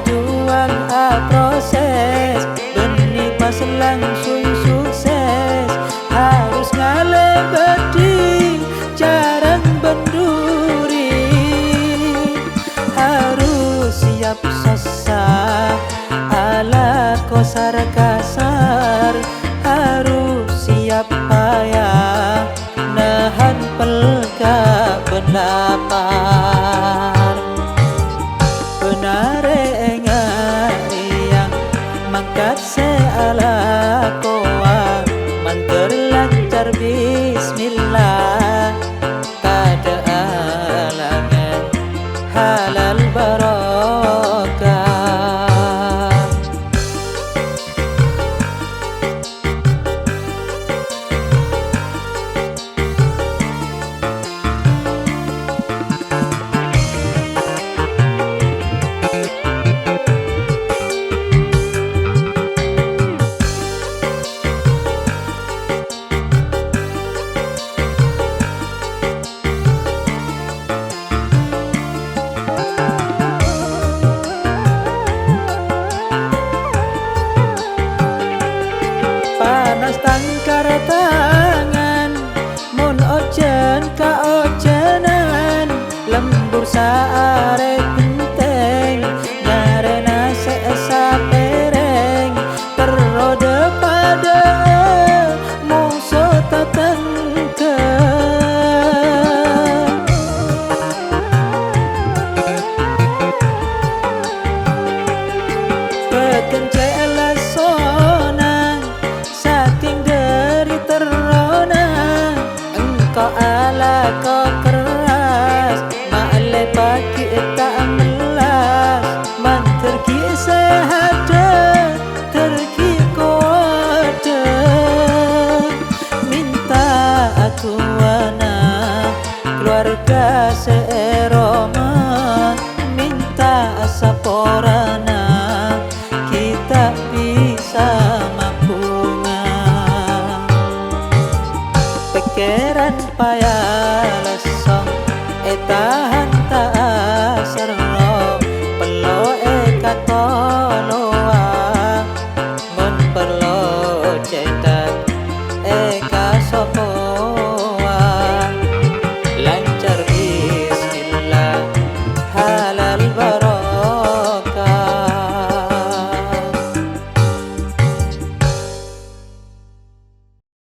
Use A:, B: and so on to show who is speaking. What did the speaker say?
A: juang proses benih pas langsung sukses harus ngalebedi jarang benduri harus siap susah ala kosar kasar harus siap payah nahan pelga benapar benar yang mangkat seala koa manter lancar bismillah kada alangan halal barokah. Panas tangkar tangan mun ojen ka ojenan lembur saare genteng ngarena seesa pereng terode pada musuh tatengke pekencela sonang saking dari terona engkau ala kau keras ma'ale pagi tak melas man tergi sehada tergi kode minta aku wana keluarga seeroma minta asapora